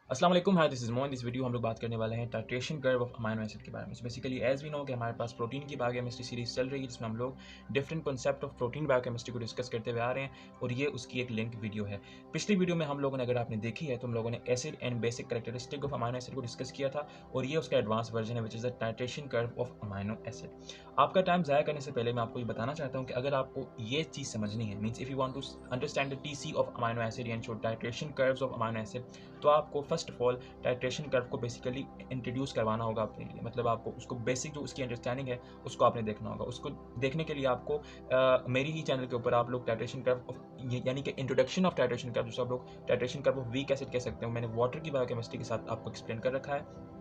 अस्सलाम वालेकुम, hi this is Moin. This video हम लोग बात करने वाले हैं titration curve of amino acid के बारे में। बेसिकली एज वी नो कि हमारे पास प्रोटीन की बायोकेमिस्ट्री सीरीज चल रही है जिसमें हम लोग different concept of protein biochemistry को डिस्कस करते हुए आ रहे हैं और ये उसकी एक लिंक वीडियो है। पिछली वीडियो में हम लोगों ने, अगर आपने देखी है, तो हम लोगों ने acid and basic characteristic of amino acid को डिस्कस किया था और ये उसका एडवांस वर्जन है which is the titration curve of amino acid. आपका टाइम ज़ाया करने से पहले मैं आपको ये बताना चाहता हूँ कि अगर आपको ये चीज़ समझनी है, means if you want to understand the TC of amino acid and show titration curves of amino acid, तो आपको first of all titration curve को बेसिकली इंट्रोड्यूस करवाना होगा अपने लिए। मतलब आपको उसको बेसिक जो उसकी अंडरस्टैंडिंग है उसको आपने देखना होगा। उसको देखने के लिए आपको मेरी ही चैनल के ऊपर आप लोग टाइट्रेशन कर्व यानी कि इंट्रोडक्शन ऑफ टाइट्रेशन कर्व, जो आप लोग titration curve of weak acid कह सकते हो, मैंने वाटर की बायोकेमिस्ट्री के साथ आपको एक्सप्लेन कर रखा है।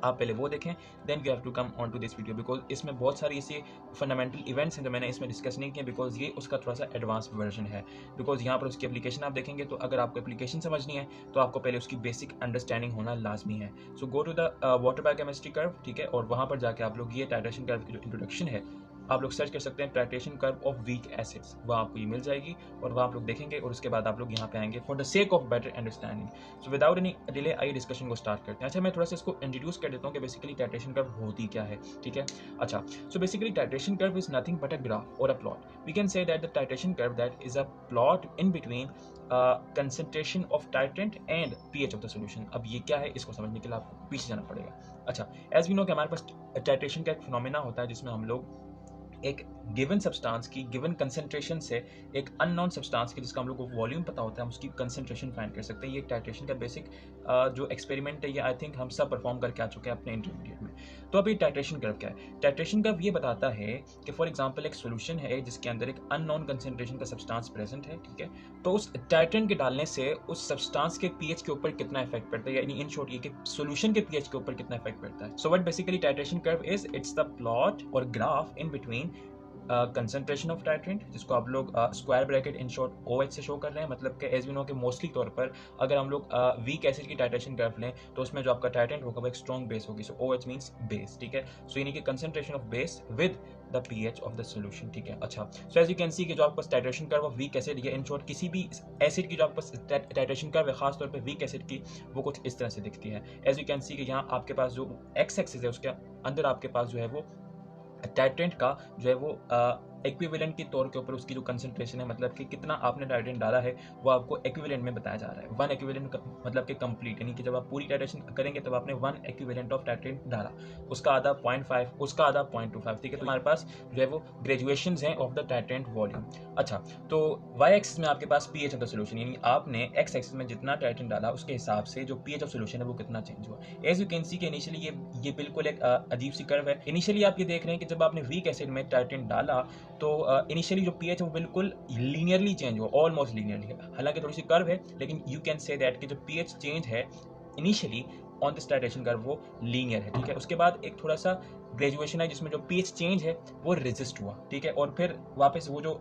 आप पहले वो देखें, then you have to come on to this video because इसमें बहुत सारी ऐसे फंडामेंटल इवेंट्स हैं जो मैंने इसमें डिस्कस नहीं किए बिकॉज ये उसका थोड़ा सा एडवांस वर्जन है। बिकॉज यहाँ पर उसकी एप्लीकेशन आप देखेंगे तो अगर आपको एप्लीकेशन समझनी है तो आपको पहले उसकी बेसिक अंडरस्टैंडिंग होना लाजमी है। So go to the water biochemistry curve, ठीक है, और वहाँ पर जाके आप लोग ये टाइट्रेशन कर्व की जो इंट्रोडक्शन है आप लोग सर्च कर सकते हैं titration curve of weak acids, वहाँ आपको ये मिल जाएगी और वहाँ आप लोग देखेंगे और उसके बाद आप लोग यहाँ पे आएंगे for the sake of better understanding. So without any delay आइए डिस्कशन को स्टार्ट करते हैं। अच्छा, मैं थोड़ा सा इसको इंट्रोड्यूस कर देता हूँ कि बेसिकली टाइट्रेशन कर्व होती क्या है, ठीक है। अच्छा, so basically titration curve is nothing but a graph और a plot. We can say that the titration curve that is a plot in between concentration of titrant and pH of the solution. अब ये क्या है, इसको समझने के लिए आपको पीछे जाना पड़ेगा। अच्छा, एज वी नो कि हमारे पास टाइट्रेशन का एक फिनोमेना होता है जिसमें हम लोग एक गिवन सब्सटेंस की गिवन कंसंट्रेशन से एक अननोन सब्सटेंस की जिसका हम लोग को वॉल्यूम पता होता है हम उसकी कंसंट्रेशन फाइंड कर सकते हैं। ये टाइट्रेशन का बेसिक जो एक्सपेरिमेंट है ये आई थिंक हम सब परफॉर्म करके आ चुके हैं अपने इंटरमीडिएट में। तो अभी टाइट्रेशन कर्व क्या है? टाइट्रेशन कर्व ये बताता है कि फॉर एग्जांपल एक सोल्यूशन है जिसके अंदर एक अननोन कंसंट्रेशन का सब्सटेंस प्रेजेंट है, ठीक है, तो उस टाइट्रेंट के डालने से उस सब्सटेंस के पीएच के ऊपर कितना इफेक्ट पड़ता है, यानी इन शॉर्ट ये कि सोल्यूशन के पीएच के ऊपर कितना इफेक्ट पड़ता है। So what basically titration curve is, it's the plot और graph in between concentration of titrant, जिसको आप लोग square bracket in short OH से शो कर रहे हैं। मतलब कि एज वी नो के मोस्टली तौर पर अगर हम लोग वीक एसिड की टाइट्रेशन कर्व लें तो उसमें जो आपका टाइट्रेंट होगा वो एक स्ट्रॉन्ग बेस होगी। सो OH मींस बेस, ठीक है। सो यानी कि concentration of base with the pH of the solution, ठीक है। अच्छा, so as you can see कि जो आपके पास titration curve of weak acid या इन शॉर्ट किसी भी एसिड की जो आपके पास टाइट्रेशन कर्व है खास तौर पर वीक एसिड की, वो कुछ इस तरह से दिखती है। एज यू कैन सी कि यहाँ आपके पास जो एक्स एक्सिस है उसके अंदर आपके पास जो है वो टाइट्रेंट का जो है वो इक्विवेलेंट के तौर के ऊपर उसकी जो कंसंट्रेशन है, मतलब कि कितना आपने टाइट्रेंट डाला है वो आपको इक्विवेलेंट में बताया जा रहा है। वन इक्विवेलेंट मतलब कि कंप्लीट, यानी कि जब आप पूरी टाइट्रेशन करेंगे तब आपने वन इक्विवेलेंट ऑफ टाइट्रेंट डाला, उसका आधा 0.5, उसका आधा 0.25, ठीक है। तो हमारे पास जो है वो ग्रेजुएशन हैं ऑफ द टाइट्रेंट वॉल्यूम। अच्छा, तो वाई एक्सिस में आपके पास पीएच ऑफ द सोल्यूशन, यानी आपने एक्स एक्सिस में जितना टाइट्रेंट डाला उसके हिसाब से जो पीएच ऑफ सोल्यूशन है वो कितना चेंज हुआ। एज यू कैन सी कि इनिशियली ये बिल्कुल एक अजीब सी कर्व है। इनिशियली आप ये देख रहे हैं कि जब आपने वीक एसिड में टाइट्रेंट डाला तो इनिशियली जो पीएच है वो बिल्कुल लीनियरली चेंज हुआ, ऑलमोस्ट लीनियरली है, हालांकि थोड़ी सी कर्व है, लेकिन यू कैन से दैट कि जो पीएच चेंज है initially on this titration curve वो लीनियर है, ठीक है। उसके बाद एक थोड़ा सा ग्रेजुएशन है जिसमें जो पीएच चेंज है वो रेजिस्ट हुआ, ठीक है, और फिर वापस वो जो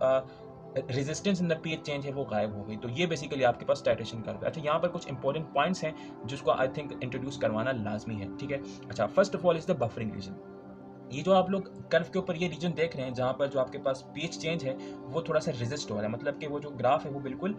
resistance in the pH change है वो गायब हो गई। तो ये बेसिकली आपके पास टाइट्रेशन कर्व है। अच्छा, यहाँ पर कुछ इंपॉर्टेंट पॉइंट्स हैं जिसको आई थिंक इंट्रोड्यूस करवाना लाजमी है, ठीक है। अच्छा, first of all is the buffering region. ये जो आप लोग कर्व के ऊपर ये रीजन देख रहे हैं जहाँ पर जो आपके पास पीएच चेंज है वो थोड़ा सा रेजिस्ट हो रहा है, मतलब कि वो जो ग्राफ है वो बिल्कुल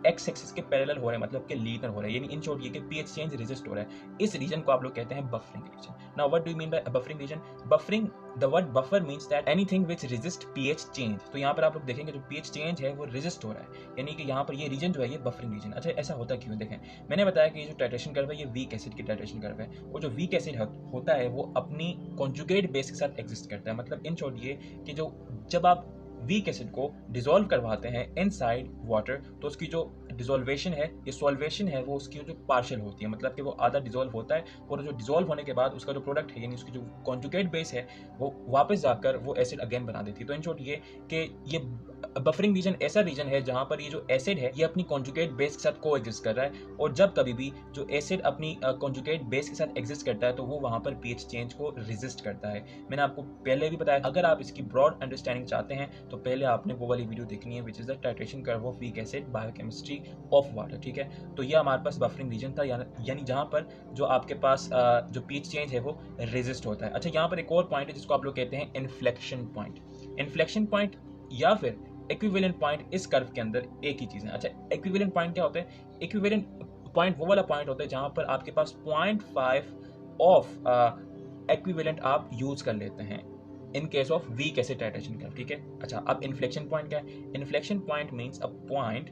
एक्स एक्सिस के पैरेलल हो रहा है, मतलब कि लीनियर हो रहा है, यानी इन शॉर्ट ये कि पीएच चेंज रेजिस्ट हो रहा है। इस रीजन को आप लोग कहते हैं buffering region. Now what do you mean by buffering region? Buffering, the word buffer means that anything which resist pH change. तो यहाँ पर आप लोग देखेंगे जो पीएच चेंज है वो रेजिस्ट हो रहा है, यानी कि यहाँ पर ये रीजन जो है ये बफरिंग रीजन। अच्छा, ऐसा होता क्यों? देखें, मैंने बताया कि ये जो टाइट्रेशन कर्व है ये वीक एसिड की टाइट्रेशन कर्व है, वो जो वीक एसिड होता है वो अपनी कॉन्जुगेट बेस के साथ एग्जिस्ट करता है। मतलब इन शॉर्ट ये कि जो जब आप वीक एसिड को डिसॉल्व करवाते हैं इनसाइड वाटर तो उसकी जो डिसॉल्वेशन है ये सॉल्वेशन है वो उसकी जो पार्शियल होती है, मतलब कि वो आधा डिसॉल्व होता है और जो डिसॉल्व होने के बाद उसका जो प्रोडक्ट है यानी उसकी जो कॉन्जुगेट बेस है वो वापस जाकर वो एसिड अगेन बना देती है। तो इन शॉर्ट ये कि ये बफरिंग रीजन ऐसा रीजन है जहां पर ये जो एसिड है ये अपनी कॉन्जुगेट बेस के साथ को एग्जिस्ट कर रहा है, और जब कभी भी जो एसिड अपनी कॉन्जुगेट बेस के साथ एग्जिस्ट करता है तो वो वहां पर पीएच चेंज को रेजिस्ट करता है। मैंने आपको पहले भी बताया, अगर आप इसकी ब्रॉड अंडरस्टैंडिंग चाहते हैं तो पहले आपने वो वाली वीडियो देखनी है which is the titration curve of weak acid biochemistry of water, ठीक है। तो ये हमारे पास बफरिंग रीजन था, यानी जहां पर जो आपके पास जो पीएच चेंज है वो रेजिस्ट होता है। अच्छा, यहाँ पर एक और पॉइंट है जिसको आप लोग कहते हैं इन्फ्लेक्शन पॉइंट। इन्फ्लेक्शन पॉइंट या फिर इक्विवेलेंट पॉइंट इस कर्व के अंदर एक ही चीज है। अच्छा, इक्विवेलेंट पॉइंट क्या होता है? इक्विवेलेंट पॉइंट वो वाला पॉइंट होता है जहां पर आपके पास 0.5 ऑफ एक्विवेलेंट आप यूज कर लेते हैं in case of weak acid titration curve, ठीक है। अच्छा, अब इन्फ्लेक्शन पॉइंट क्या है? Inflection point means a point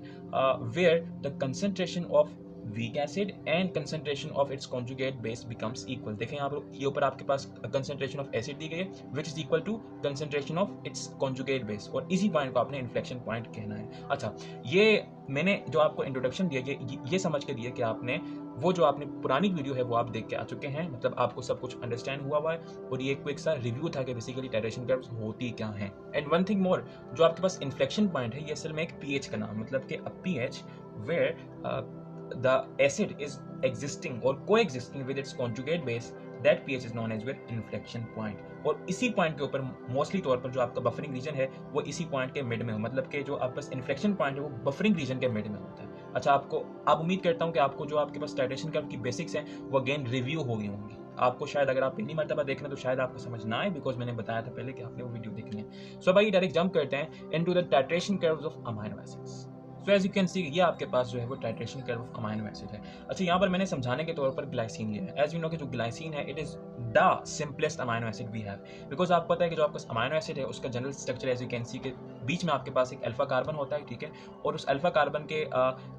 where the concentration of weak acid and concentration of its conjugate base becomes equal. देखें यहाँ पर, ये ऊपर आपके पास कंसंट्रेशन ऑफ एसिड दी गई है which is equal to concentration of its conjugate base, और इसी पॉइंट को आपने इन्फ्लेक्शन पॉइंट कहना है। अच्छा, ये मैंने जो आपको इंट्रोडक्शन दिया ये समझ के दिया कि आपने वो जो आपने पुरानी वीडियो है वो आप देख के आ चुके हैं, मतलब आपको सब कुछ अंडरस्टैंड हुआ है, और ये क्विक सा रिव्यू था कि बेसिकली टाइट्रेशन कर्व्स होती क्या हैं। एंड वन थिंग मोर, जो आपके पास इन्फ्लेक्शन पॉइंट है ये असल में एक पीएच का नाम, मतलब कि a pH where the acid is existing or coexisting with its conjugate base, that pH is known as your inflection point। और इसी पॉइंट के ऊपर मोस्टली तौर पर जो आपका बफरिंग रीजन है वो इसी पॉइंट के मिड में हो, मतलब कि जो आपका इन्फ्लेक्शन पॉइंट है वो बफरिंग रीजन के मिड में होता है। अच्छा, आप उम्मीद करता हूँ कि आपको जो आपके पास टाइट्रेशन कर्व की बेसिक्स हैं वो अगेन रिव्यू हो गई होंगी। आपको शायद अगर आप पहली मरतबा देख रहे हैं तो शायद आपको समझ ना आए, बिकॉज मैंने बताया था पहले कि आपने वो वीडियो देखनी है। सो भाई डायरेक्ट जंप करते हैं into the titration curves of amino acids. So as you can see, ये आपके पास जो है वो titration curve of amino acid है। अच्छा, यहाँ पर मैंने समझाने के तौर पर ग्लाइसिन लिया है। एज यू नो कि जो ग्लाइसिन है it is the simplest amino acid we have, because आपको पता है कि जो आपका अमाइनो एसिड है उसका general structure as you can see के बीच में आपके पास एक अल्फा कार्बन होता है, ठीक है, और उस अल्फा कार्बन के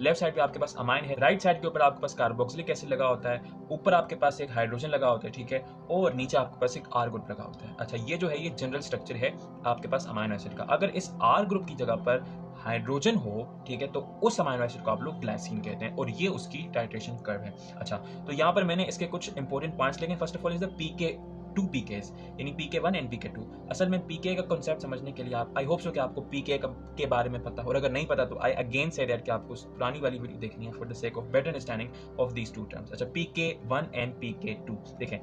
लेफ्ट साइड पे आपके पास अमाइन है, राइट साइड के ऊपर आपके पास कार्बोक्सिलिक एसिड लगा होता है, ऊपर आपके पास एक हाइड्रोजन लगा होता है, ठीक है, और नीचे आपके पास एक आर ग्रुप लगा होता है। अच्छा, ये जो है ये जनरल स्ट्रक्चर है आपके पास अमाइनो एसिड का। अगर इस आर ग्रुप की जगह पर हाइड्रोजन हो, ठीक है, तो उस अमाइनो एसिड को आप लोग ग्लाइसिन कहते हैं, और ये उसकी टाइट्रेशन कर्व है। अच्छा, तो यहाँ पर मैंने इसके कुछ इंपॉर्टेंट पॉइंट्स लिखे। First of all is the pK two pKs, यानी पीके 1 एंड पीके 2। असल में पीके का कॉन्सेप्ट समझने के लिए आप, आई होप सो कि आपको पीके के बारे में पता हो, और अगर नहीं पता तो आई अगेन से दैट कि आपको पुरानी वाली वीडियो देखनी है for the sake of better understanding of these two terms. अच्छा, पीके 1 एंड पीके 2 देखें।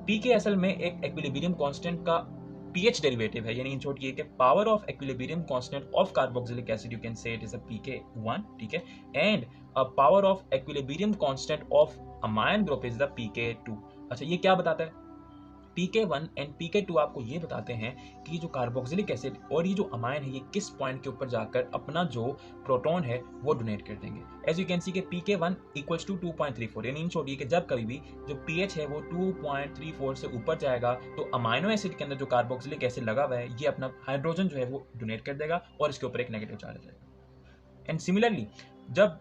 पीके असल में एक एक्विलिब्रियम कांस्टेंट का pH डेरिवेटिव है, यानी इन शॉर्ट ये कि power of equilibrium constant of carboxylic acid, you can से इट इज अ pK1, ठीक है, and a power of equilibrium constant of amine group is the pK2। अच्छा, ये क्या बताता है? pK1 एंड pK2 आपको ये बताते हैं कि जो कार्बोक्सिलिक एसिड और ये जो अमाइन है ये किस पॉइंट के ऊपर जाकर अपना जो प्रोटॉन है वो डोनेट कर देंगे। एज यू कैन सी के pK1 इक्वल्स टू 2.34, यानी इन शॉर्ट ये कि जब कभी भी जो pH है वो 2.34 से ऊपर जाएगा तो अमाइनो एसिड के अंदर जो कार्बोक्सिलिक एसिड लगा हुआ है ये अपना हाइड्रोजन जो है वो डोनेट कर देगा और इसके ऊपर एक नेगेटिव चार्ज आ जाएगा। एंड सिमिलरली जब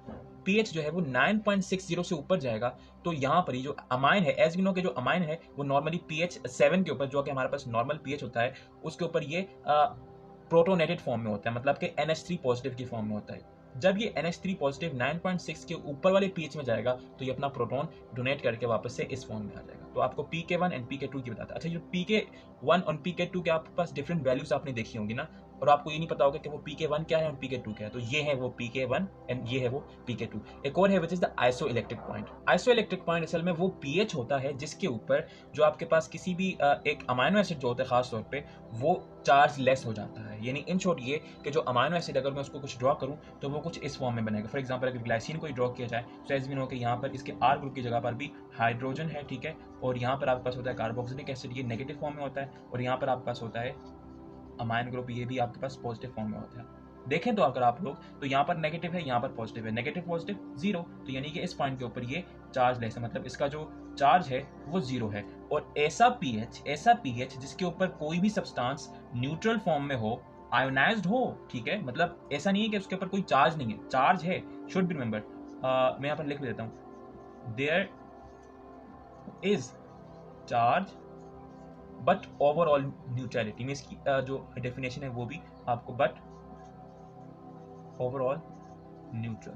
pH जो है वो 9.60 से ऊपर जाएगा तो यहाँ पर ही जो अमाइन है, एज वी नो के जो अमाइन है वो नॉर्मली pH 7 के ऊपर, जो कि हमारे पास नॉर्मल pH होता है, उसके ऊपर ये प्रोटोनेटेड फॉर्म में होता है, मतलब कि NH3 पॉजिटिव की फॉर्म में होता है। जब ये NH3 पॉजिटिव 9.6 के ऊपर वाले pH में जाएगा तो ये अपना प्रोटॉन डोनेट करके वापस से इस फॉर्म में आ जाएगा। तो आपको pK1 एंड pK2 की बताता है। अच्छा, जो pK1 और pK2 के आपके पास डिफरेंट वैल्यूज आपने देखी होंगी ना, और आपको ये नहीं पता होगा कि वो pK1 क्या है और pK2 क्या है, तो ये है वो pK1 एंड ये है वो pK2। एक और है which is the isoelectric point. Isoelectric point असल में वो pH होता है जिसके ऊपर जो आपके पास किसी भी एक अमाइनो एसिड जो होता है खास तौर पे वो चार्ज लेस हो जाता है, यानी इन शॉर्ट ये कि जो अमाइनो एसिड अगर मैं उसको कुछ ड्रॉ करूं तो वो कुछ इस फॉर्म में बनेगा। फॉर एग्जांपल अगर ग्लाइसिन को ड्रॉ किया जाए तो एज वी नो कि यहाँ पर इसके आर ग्रुप की जगह पर भी हाइड्रोजन है, ठीक है, और यहाँ पर आपके पास होता है कार्बोक्सिलिक एसिड, ये नेगेटिव फॉर्म में होता है, और यहाँ पर आपके पास होता है अमाइन ग्रुप, ये भी आपके पास पॉजिटिव फॉर्म में होता है। देखें तो अगर आप लोग तो यहाँ पर नेगेटिव है, यहाँ पर पॉजिटिव है, नेगेटिव पॉजिटिव जीरो, तो यानी कि इस पॉइंट के ऊपर ये चार्ज लेस है, मतलब इसका जो चार्ज है वो जीरो है। और ऐसा पीएच जिसके ऊपर कोई भी सब्सटेंस न्यूट्रल फॉर्म में हो, आयोनाइज्ड हो, ठीक है, मतलब ऐसा नहीं है कि उसके ऊपर कोई चार्ज नहीं है, चार्ज है, शुड बी रिमेंबर। मैं यहाँ पर लिख भी देता हूँ, there is charge but overall neutrality में, इसकी जो डेफिनेशन है वो भी आपको बट ओवरऑल न्यूट्रल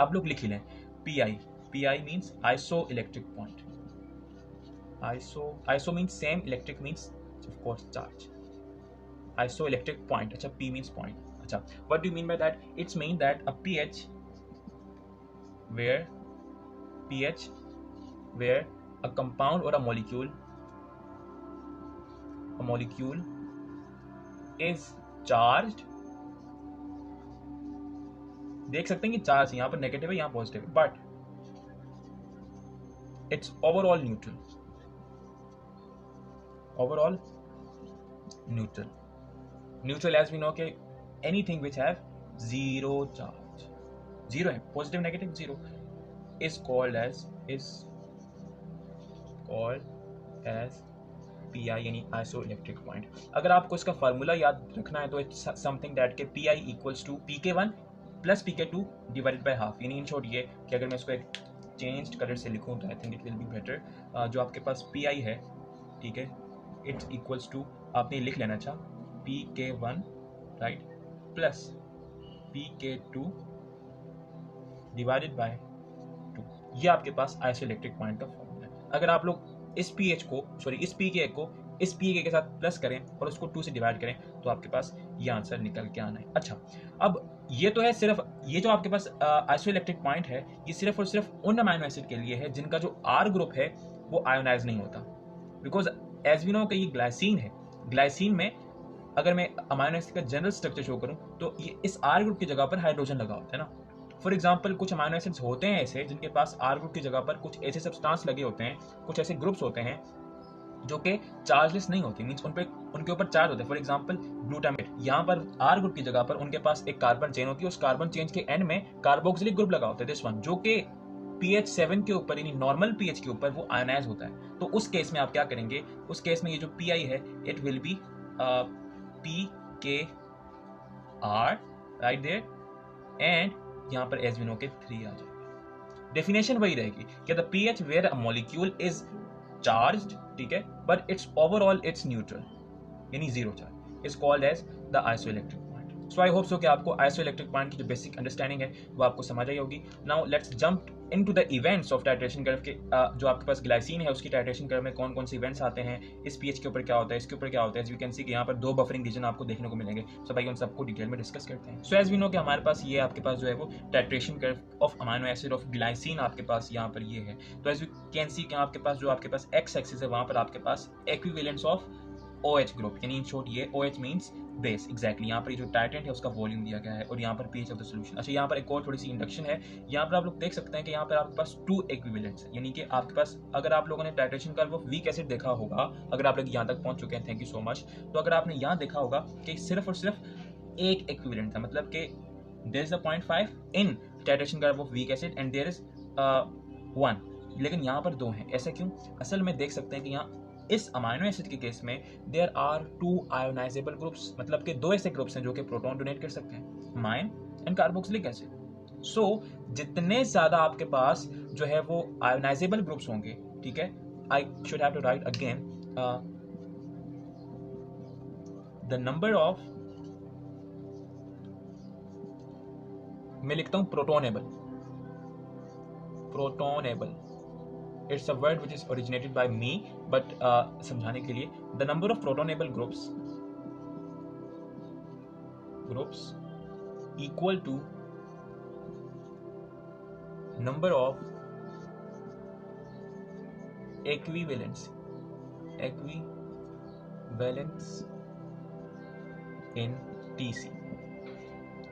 आप लोग लिख ही लें। Pi means iso electric point, iso means same, electric means of course charge, iso electric point. अच्छा, पी मीन्स पॉइंट। अच्छा, what do you mean by that? It's mean that a pH where a compound or a molecule is charged, देख सकते हैं कि charge यहाँ पर negative है, यहाँ पॉजिटिव है, but it's overall neutral as we know के anything which have zero charge, zero है, positive negative zero, is called as PI यानी आइसोइलेक्ट्रिक पॉइंट। अगर आपको इसका फार्मूला याद रखना है तो इट्स समथिंग दैट के PI equals to PK1 plus PK2 divided by half. यानी इन शॉर्ट ये कि अगर मैं इसको एक चेंज्ड कलर से लिखूं तो I think it will be better. जो आपके पास PI है, ठीक है, इट्स इक्वल्स टू, आपने लिख लेना था PK1 right plus PK2 divided bye 2। ये आपके पास आइसोइलेक्ट्रिक पॉइंट का फॉर्मूला है। अगर आप लोग इस PK को इस PK के साथ प्लस करें और उसको 2 से डिवाइड करें तो आपके पास ये आंसर निकल के आना है। अच्छा, अब ये तो है सिर्फ, ये जो आपके पास आइसोइलेक्ट्रिक पॉइंट है ये सिर्फ और सिर्फ उन अमाइनो एसिड के लिए है जिनका जो R ग्रुप है वो आयोनाइज नहीं होता। बिकॉज एज वी नो कि ये ग्लाइसिन है, ग्लाइसिन में अगर मैं अमाइनो एसिड का जनरल स्ट्रक्चर शो करूं तो ये इस R ग्रुप की जगह पर हाइड्रोजन लगा होता है ना। फॉर एग्जाम्पल कुछ अमाइनो एसिड्स होते हैं ऐसे जिनके पास R ग्रुप की जगह पर कुछ ऐसे सब्सटेंस लगे होते हैं, कुछ ऐसे ग्रुप्स होते हैं जो कि चार्जलेस नहीं होते, मींस उनके ऊपर चार्ज होते हैं। फॉर एग्जांपल ग्लूटामेट, यहाँ पर R ग्रुप की जगह पर उनके पास एक कार्बन चेन होती है, उस कार्बन चेन के एंड में कार्बोक्सिलिक ग्रुप लगा होता है, दिस वन, जो कि pH 7 के ऊपर यानी नॉर्मल pH के ऊपर वो आयनाइज होता है। तो उस केस में आप क्या करेंगे, उस केस में ये जो PI है it will be PKR right there, and यहाँ पर एज वी नो के 3 आ जाएगा। डेफिनेशन वही रहेगी कि the pH where a molecule is charged, ठीक है, but it's overall it's neutral यानी zero charge, is called as the isoelectric point. So I hope so कि आपको आइसोइलेक्ट्रिक पॉइंट की जो बेसिक अंडरस्टैंडिंग है वो आपको समझ आई होगी। Now let's jump into the events of titration curve के। जो आपके पास ग्लाइसिन है उसकी टाइट्रेशन कर्व में कौन कौन से इवेंट्स आते हैं, इस पीएच के ऊपर क्या होता है, इसके ऊपर क्या होता है। एज वी कैन सी कि यहाँ पर 2 बफरिंग रीजन आपको देखने को मिलेंगे। सो भाई उन सबको डिटेल में डिस्कस करते हैं। सो एज वी नो कि हमारे पास ये आपके पास जो है वो titration curve of amino acid of glycine आपके पास यहाँ पर ये है। तो एज वी कैन सी कि आपके पास जो आपके पास एक्स एक्सिस है वहाँ पर आपके पास इक्विवेलेंस ऑफ OH ग्रुप, यानी इन शॉर्ट ये OH मींस बेस, एग्जैक्टली। यहाँ पर ये जो टाइटेंट है उसका वॉल्यूम दिया गया है और यहाँ पर pH ऑफ द सॉल्यूशन। अच्छा, यहाँ पर एक और थोड़ी सी इंडक्शन है। यहाँ पर आप लोग देख सकते हैं कि यहाँ पर आपके पास 2 इक्विवेलेंट्स है, यानी कि आपके पास, अगर आप लोगों ने titration curve of weak acid देखा होगा, अगर आप लोग यहाँ तक पहुंच चुके हैं, थैंक यू सो मच, तो अगर आपने यहाँ देखा होगा कि सिर्फ और सिर्फ एक इक्विवेलेंट था, मतलब कि there is a 0.5 in titration curve of weak acid and there is 1, लेकिन यहाँ पर 2 हैं। ऐसा क्यों? असल में देख सकते हैं कि यहाँ इस अमाइनो एसिड के केस में देयर आर 2 आयोनाइजेबल ग्रुप्स, मतलब कि 2 ऐसे ग्रुप्स हैं जो कि प्रोटॉन डोनेट कर सकते हैं, माइन एंड कार्बोक्सिलिक एसिड। सो जितने ज्यादा आपके पास जो है वो आयोनाइजेबल ग्रुप्स होंगे, ठीक है, I should have to write again the number of, मैं लिखता हूं प्रोटोनेबल, it's a word which is originated by me, but समझाने के लिए, the number of protonable groups equal to number of equivalents in TC,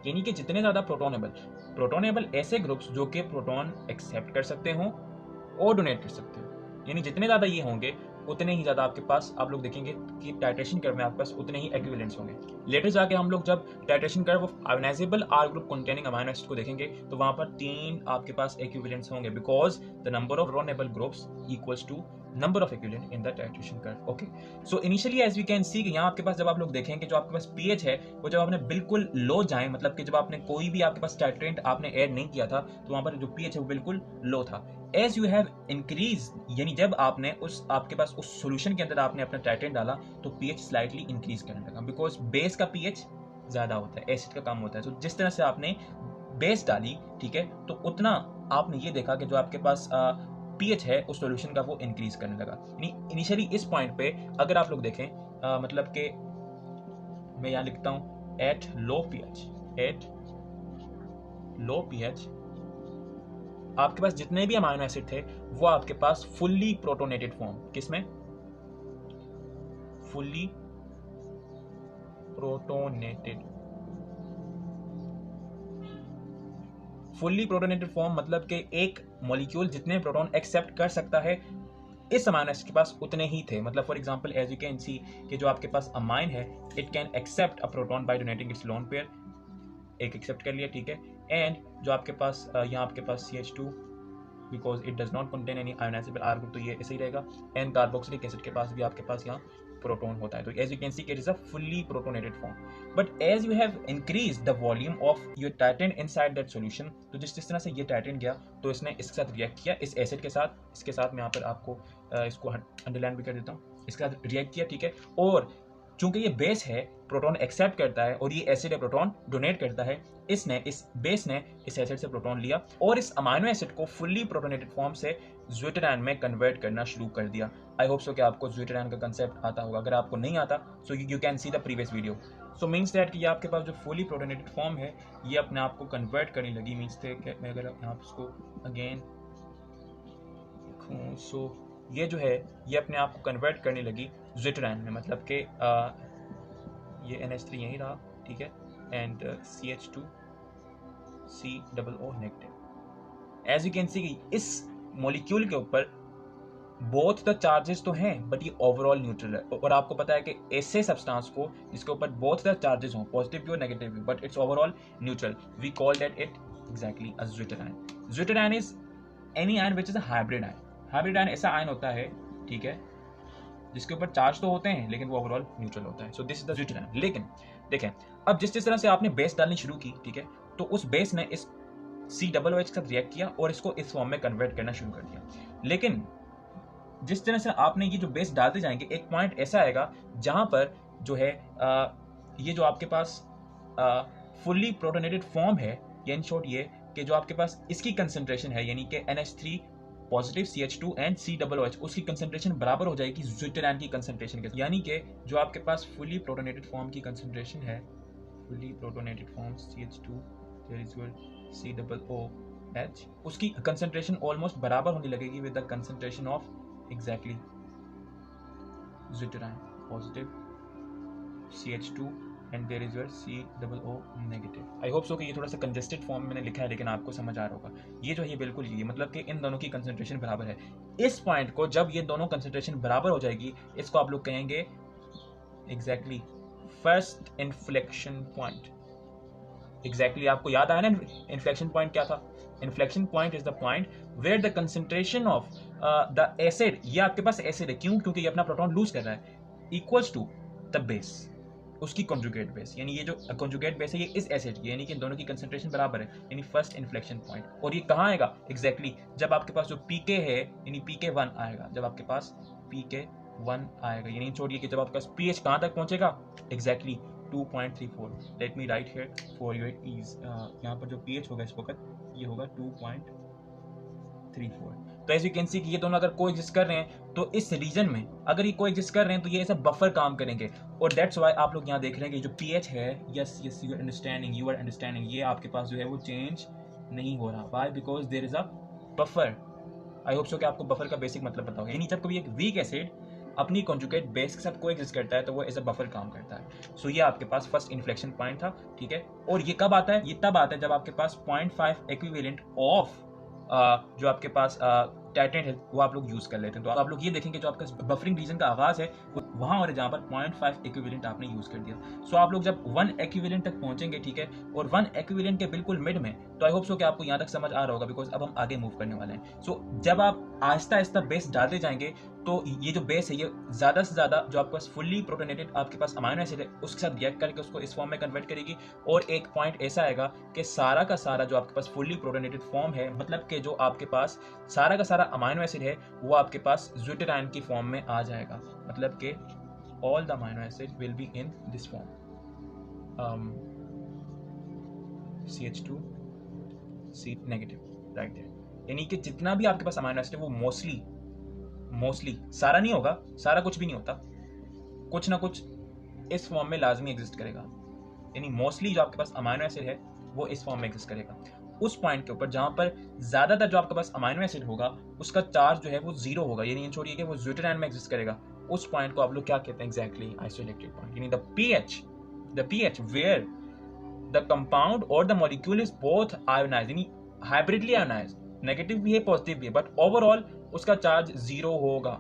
यानी कि जितने ज्यादा प्रोटोनेबल ऐसे ग्रुप्स जो कि प्रोटॉन एक्सेप्ट कर सकते हो और डोनेट कर सकते हो, यानी जितने ज्यादा ये होंगे उतने ही ज्यादा आपके पास, आप लोग देखेंगे कि टाइट्रेशन कर्व में आपके पास उतने ही इक्विवेलेंट्स होंगे। लेटर जाके हम लोग जब titration curve of ionizable R group containing amino acid को देखेंगे तो वहां पर 3 आपके पास इक्विवेलेंट्स होंगे, because the number of protonable groups equals to number of equivalent in the titration curve. Okay, so initially as we can see कि यहाँ आपके पास जब आप लोग देखेंगे जो आपके पास pH है वो जब आपने बिल्कुल लो जाए, मतलब कि जब आपने कोई भी आपके पास टाइट्रेंट आपने ऐड नहीं किया था तो वहां पर जो pH है वो बिल्कुल लो था। एज यू हैव इंक्रीज, यानी जब आपने उस आपके पास उस सॉल्यूशन के अंदर आपने अपना टाइट्रेंट डाला तो pH स्लाइटली इंक्रीज करने लगा, बिकॉज बेस का pH ज्यादा होता है, एसिड का कम होता है। तो जिस तरह से आपने बेस डाली, ठीक है, तो उतना आपने ये देखा कि जो आपके पास pH है उस सॉल्यूशन का वो इंक्रीज करने लगा। इनिशियली इस पॉइंट पे अगर आप लोग देखें, मतलब कि मैं यहाँ लिखता हूं एट लो pH आपके पास जितने भी अमाइनो एसिड थे वो आपके पास फुल्ली प्रोटोनेटेड फॉर्म, किसमें? फुल्ली प्रोटोनेटेड फॉर्म, मतलब कि एक मॉलिक्यूल जितने प्रोटॉन एक्सेप्ट कर सकता है इस अमाइनो एसिड के पास उतने ही थे। मतलब for example as you can see कि जो आपके पास अमाइन है it can accept a proton by donating its lone pair, एक एक्सेप्ट कर लिया, ठीक है, एंड जो आपके पास यहाँ आपके पास CH2 because it does not contain any ionisable R group, तो ये ऐसे ही रहेगा। एन कार्बोक्सिलिक एसिड के पास भी आपके पास यहाँ प्रोटॉन होता है, तो as you can see it is a fully protonated form. But as you have increase the volume of your titrant inside that solution, तो जिस तरह से ये टाइटेन गया तो इसने इसके साथ रिएक्ट किया, इस एसिड के साथ, इसके साथ मैं यहाँ पर आपको इसको अंडरलाइन भी कर देता हूँ, इसके साथ रिएक्ट किया, ठीक है। और चूंकि ये बेस है, प्रोटॉन एक्सेप्ट करता है, और ये एसिड है, प्रोटॉन डोनेट करता है, इसने, इस बेस ने इस एसिड से प्रोटॉन लिया और इस अमाइनो एसिड को फुल्ली प्रोटोनेटेड फॉर्म से ज़्यूटेरान में कन्वर्ट करना शुरू कर दिया। आई होप सो कि आपको ज़्यूटेरान का कंसेप्ट आता होगा। अगर आपको नहीं आता so you can see the previous video. So means that कि ये आपके पास जो फुली प्रोटोनेटेड फॉर्म है ये अपने आप को कन्वर्ट करने लगी। मीन्स दैट मैं अगर यहाँ इसको अगेन देखूँ, सो ये जो है ये अपने आप को कन्वर्ट करने लगी ज़्यूटेरान में, मतलब कि ये NH3 यहीं रहा, ठीक है, and CH2 COO negative. As you can see इस मॉलिक्यूल के ऊपर बोथ द चार्जेस तो हैं बट ये ओवरऑल न्यूट्रल है। और आपको पता है कि ऐसे सब्सटेंस को जिसके ऊपर बोथ द चार्जेस हों, पॉजिटिव भी और नेगेटिव भी, but it's overall neutral, we call that it exactly a zwitterion. Zwitterion is any ion which is a hybrid ion. Hybrid ion ऐसा आयन होता है, ठीक है, जिसके ऊपर चार्ज तो होते हैं लेकिन वो ओवरऑल न्यूट्रल होता है। So this is the zwitterion. लेकिन देखें, अब जिस तरह से आपने बेस डालनी शुरू की, ठीक है, तो उस बेस ने इस COOH के साथ रिएक्ट किया और इसको इस फॉर्म में कन्वर्ट करना शुरू कर दिया। लेकिन जिस तरह से आपने ये जो बेस डालते जाएंगे, एक पॉइंट ऐसा आएगा जहां पर जो है ये जो आपके पास फुल्ली प्रोटोनेटेड फॉर्म है, या इन शॉर्ट ये कि जो आपके पास इसकी कंसंट्रेशन है, यानी कि NH3 positive CH2 and COOH, उसकी कंसंट्रेशन बराबर हो जाएगी ज़्यूटेरान की कंसंट्रेशन के। यानी कि जो आपके पास फुली प्रोटोनेटेड फॉर्म की कंसंट्रेशन है, fully protonated form CH2 there is your COOH, उसकी कंसंट्रेशन ऑलमोस्ट बराबर होने लगेगी with the concentration of exactly zwitterion positive CH2 and there is your COO negative. I hope so कि ये थोड़ा सा कंजेस्टेड फॉर्म मैंने लिखा है लेकिन आपको समझ आ रहा होगा। ये जो है बिल्कुल ये मतलब कि इन दोनों की कंसंट्रेशन बराबर है। इस पॉइंट को जब ये दोनों कंसंट्रेशन बराबर हो जाएगी, इसको आप लोग कहेंगे exactly first inflection point. Exactly आपको याद आया ना इन्फ्लेक्शन पॉइंट क्या था? Inflection point is the point where the concentration of the acid, ये आपके पास एसिड है, क्यों? क्योंकि ये अपना प्रोटॉन लूज कर रहा है, इक्वल्स टू द बेस, उसकी कॉन्जुगेट बेस, यानी ये जो कॉन्जुगेट बेस है ये इस एसिड की, यानी कि दोनों की कंसंट्रेशन बराबर है, यानी फर्स्ट इन्फ्लेक्शन पॉइंट। और ये कहाँ आएगा? एग्जैक्टली जब आपके पास जो pK है, यानी pK1 आएगा, जब आपके पास pK1 आएगा, यानी छोड़िए कि जब आपके पास pH कहाँ तक पहुंचेगा? Exactly 2.34। Let me write here for your ease. यहाँ पर जो pH होगा इस वक्त ये होगा 2.34। तो एज यू कैन सी कि ये दोनों अगर को एग्जिस्ट कर रहे हैं तो इस रीजन में अगर ये को एग्जिस्ट कर रहे हैं तो ये ऐसा बफर काम करेंगे। और दैट्स वाई आप लोग यहाँ देख रहे हैं कि जो pH है, yes yes you are understanding, ये आपके पास जो है वो चेंज नहीं हो रहा। Why? Because there is a buffer. I hope so कि आपको बफर का बेसिक मतलब पता होगा। यानी जब कभी एक वीक एसिड अपनी कॉन्जुगेट बेस के साथ को एग्जिस्ट करता है तो वो एज अ बफर काम करता है। सो ये आपके पास फर्स्ट इन्फ्लेक्शन पॉइंट था, ठीक है। और ये कब आता है? ये तब आता है जब आपके पास 0.5 इक्विवेलेंट ऑफ जो आपके पास टाइटेन है वो आप लोग यूज कर लेते हैं। तो आप लोग ये देखेंगे जो आपका बफरिंग रीजन का आगाज है वो वहां और जहां पर 0.5 इक्विवेलेंट आपने यूज कर दिया। सो आप लोग जब 1 इक्विवेलेंट तक पहुंचेंगे, ठीक है, और 1 इक्विवेलेंट के बिल्कुल मिड में, तो आई होप सो कि आपको यहाँ तक समझ आ रहा होगा, बिकॉज अब हम आगे मूव करने वाले हैं। सो जब आप आहिस्ता आहिस्ता बेस डालते जाएंगे तो ये जो बेस है ये ज्यादा से ज्यादा जो आपके पास फुल्ली प्रोटोनेटेड आपके पास अमाइनो एसिड है उसके साथ रिएक्ट करके उसको इस फॉर्म में कन्वर्ट करेगी। और एक पॉइंट ऐसा आएगा कि सारा का सारा जो आपके पास फुल्ली प्रोटोनेटेड फॉर्म है, मतलब कि जो आपके पास सारा का सारा अमाइनो एसिड है वो आपके पास ज़्यूटेरान की फॉर्म में आ जाएगा। मतलब कि all the amino acid will be in this form, CH2 C negative, right there. यानी कि जितना भी आपके पास अमाइनो एसिड है वो मोस्टली सारा नहीं होगा, सारा कुछ भी नहीं होता, कुछ ना कुछ इस फॉर्म में लाजमी एग्जिस्ट करेगा। यानी मोस्टली जो आपके पास अमाइनो एसिड है वो इस फॉर्म में एग्जिस्ट करेगा। उस पॉइंट के ऊपर जहां पर ज्यादातर जो आपके पास अमाइनो एसिड होगा उसका चार्ज जो है वो जीरो होगा, यानी छोड़िए कि वो ज़्यूटेरान में एग्जिस्ट करेगा। उस पॉइंट को आप लोग क्या कहते हैं? Exactly isolated point. यानी the pH where the compound और the molecule is both ionized, यानी हाइब्रिडली आयोनाइज्ड, नेगेटिव भी है पॉजिटिव भी है, बट ओवरऑल उसका चार्ज जीरो होगा।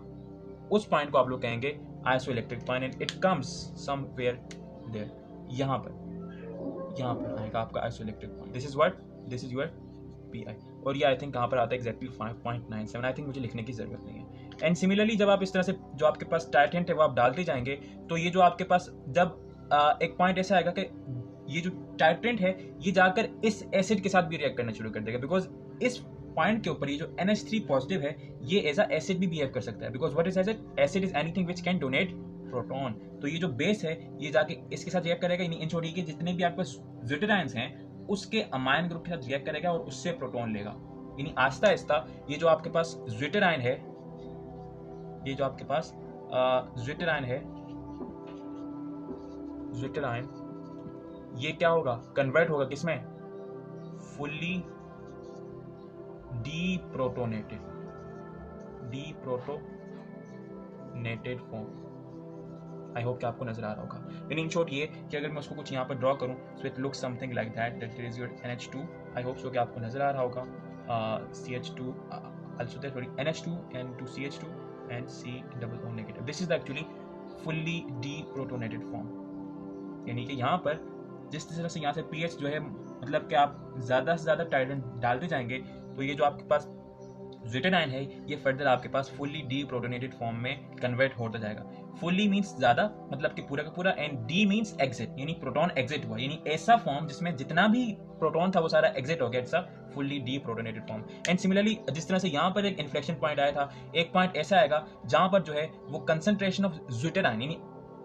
उस पॉइंट को आप लोग कहेंगे isoelectric point and it comes somewhere there. यहाँ पर आएगा आपका isoelectric point. This is your PI, और ये आई थिंक कहाँ पर आता है एग्जैक्टली 5.97। आई थिंक मुझे लिखने की ज़रूरत नहीं है। एंड सिमिलरली जब आप इस तरह से जो आपके पास टाइटेंट है वो आप डालते जाएंगे, तो ये जो आपके पास जब एक पॉइंट ऐसा आएगा कि ये जो टाइटेंट है ये जाकर इस एसिड के साथ भी रिएक्ट करना शुरू कर देगा, बिकॉज इस पॉइंट के ऊपर ये जो NH3 पॉजिटिव है ये एज अ एसिड भी बिहेव कर सकता है, because what is acid? Acid is anything which can donate proton. तो ये जो बेस है ये जाके इसके साथ रिएक्ट करेगा, इन छोटी के जितने भी आपके पास ज्विटर आयंस हैं उसके अमाइन ग्रुप के साथ रिएक्ट करेगा और उससे प्रोटॉन लेगा। यानी आहिस्ता आहिस्ता ये जो आपके पास ज्विटर आयन है, ये जो आपके पास ज्विटर आयन है, ज्विटर आयन ये क्या होगा? कन्वर्ट होगा किसमें? Fully deprotonated form. I hope कि आपको नजर आ रहा होगा। इन शॉर्ट ये कि अगर मैं उसको कुछ यहाँ पर ड्रॉ करूँ, so it looks something like that is your NH2। I hope so कि आपको नजर आ रहा होगा। CH2 also there, sorry, NH2 and 2CH2 and C+O negative. This is actually fully deprotonated form। यानी कि यहाँ पर जिस तरह से यहाँ से pH जो है, मतलब कि आप ज़्यादा से ज़्यादा टाइटेंट डालते जाएंगे तो ये जो आपके पास ज्विटर आयन है ये फर्दर आपके पास फुल्ली डीप्रोटोनेटेड फॉर्म में कन्वर्ट होता जाएगा। फुल्ली मींस ज़्यादा, मतलब कि पूरा का पूरा, एंड डी मींस एग्जिट, यानी प्रोटॉन एग्जिट हुआ, यानी ऐसा फॉर्म जिसमें जितना भी प्रोटॉन था वो सारा एग्जिट हो गया, it's a fully deprotonated form. And similarly जिस तरह से यहाँ पर एक इन्फ्लेक्शन पॉइंट आया था, एक पॉइंट ऐसा आएगा जहाँ पर जो है वो कंसंट्रेशन ऑफ ज्विटर आयन, यानी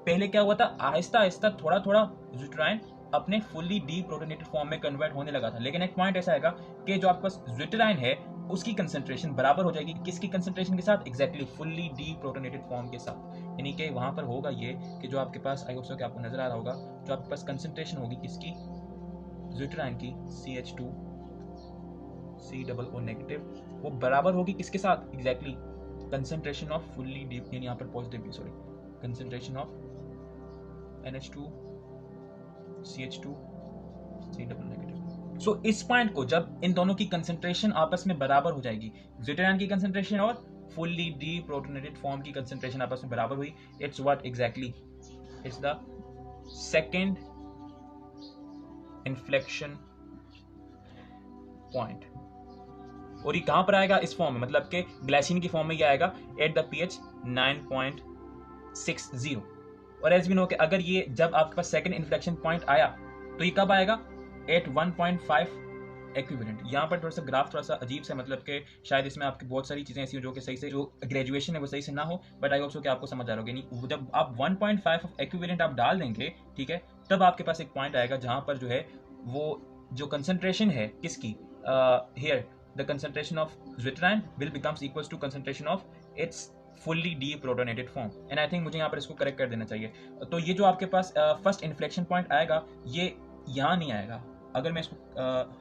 पहले क्या हुआ था, आहिस्ता आहिस्ता थोड़ा थोड़ा ज्विटर आयन अपने फुल्ली डीप्रोटोनेटेड फॉर्म में कन्वर्ट होने लगा था, लेकिन एक पॉइंट ऐसा आएगा कि जो आपके पास ज्विटर आयन है उसकी कंसंट्रेशन बराबर हो जाएगी किसकी कंसंट्रेशन के साथ? एग्जैक्टली फुल्ली डीप्रोटोनेटेड फॉर्म के साथ। यानी कि वहां पर होगा ये कि जो आपके पास, आई होप सो कि आपको नजर आ रहा होगा, जो आपके पास कंसंट्रेशन होगी किसकी? ज्विटर आयन की, CH2 C+O नेगेटिव, वो बराबर होगी किसके साथ? Exactly concentration of fully deep, यानी यहाँ पर positive, sorry, concentration of NH2 CH2 C+O negative. So इस पॉइंट को जब इन दोनों की कंसंट्रेशन आपस में बराबर हो जाएगी, ज्विटर आयन की कंसंट्रेशन और फुल्ली डीप्रोटोनेटेड फॉर्म की कंसंट्रेशन आपस में बराबर हुई, it's what exactly? It's the second inflection point. और ये कहां पर आएगा? इस फॉर्म में, मतलब कि ग्लाइसिन की फॉर्म में ये आएगा एट द pH 9.60। और एज वी नो कि अगर ये जब आपके पास सेकंड इन्फ्लेक्शन पॉइंट आया तो ये कब आएगा? At 1.5 equivalent. यहाँ पर थोड़ा सा ग्राफ थोड़ा सा अजीब से, मतलब कि शायद इसमें आपकी बहुत सारी चीज़ें ऐसी हो जो कि सही से, जो ग्रेजुएशन है वो सही से ना हो, बट आई होप सो कि आपको समझ आ रहा होगा। यानी जब आप 1.5 इक्विवेलेंट आप डाल देंगे, ठीक है, तब आपके पास एक पॉइंट आएगा जहाँ पर जो है वो जो कंसंट्रेशन है किसकी, here the concentration of zwitterion will becomes equals to concentration of its fully deprotonated form. And I think मुझे यहाँ पर इसको करेक्ट कर देना चाहिए। तो ये जो आपके पास फर्स्ट इन्फ्लेक्शन पॉइंट आएगा ये यहाँ नहीं आएगा। अगर मैं इसको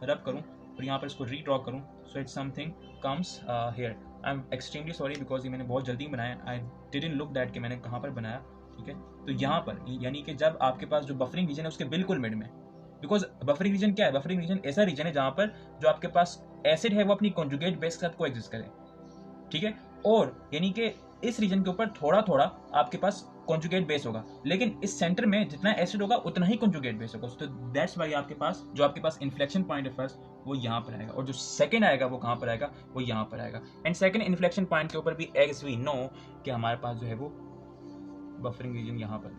रब करूँ और यहाँ पर इसको रीड्रॉ करूँ, so it's something comes here. I am extremely sorry because ये मैंने बहुत जल्दी बनाया, आई डिडंट लुक दैट कि मैंने कहाँ पर बनाया, ठीक है। तो यहाँ पर यानी कि जब आपके पास जो बफरिंग रीजन है उसके बिल्कुल मिड में, बिकॉज बफरिंग रीजन क्या है? बफरिंग रीजन ऐसा रीजन है जहाँ पर जो आपके पास एसिड है वो अपनी कॉन्जुगेट बेस के साथ को एग्जिस्ट करे, ठीक है। और यानी कि इस रीजन के ऊपर थोड़ा थोड़ा आपके पास कॉन्जुगेट बेस होगा, लेकिन इस सेंटर में जितना एसिड होगा उतना ही कॉन्जुगेट बेस होगा। तो दैट्स व्हाई आपके पास जो आपके पास इन्फ्लेक्शन पॉइंट है फर्स्ट वो यहाँ पर आएगा, और जो सेकंड आएगा वो कहाँ पर आएगा? वो यहाँ पर आएगा। एंड सेकंड इन्फ्लेक्शन पॉइंट के ऊपर भी एज वी नो कि हमारे पास जो है वो बफरिंग रीजन यहाँ पर।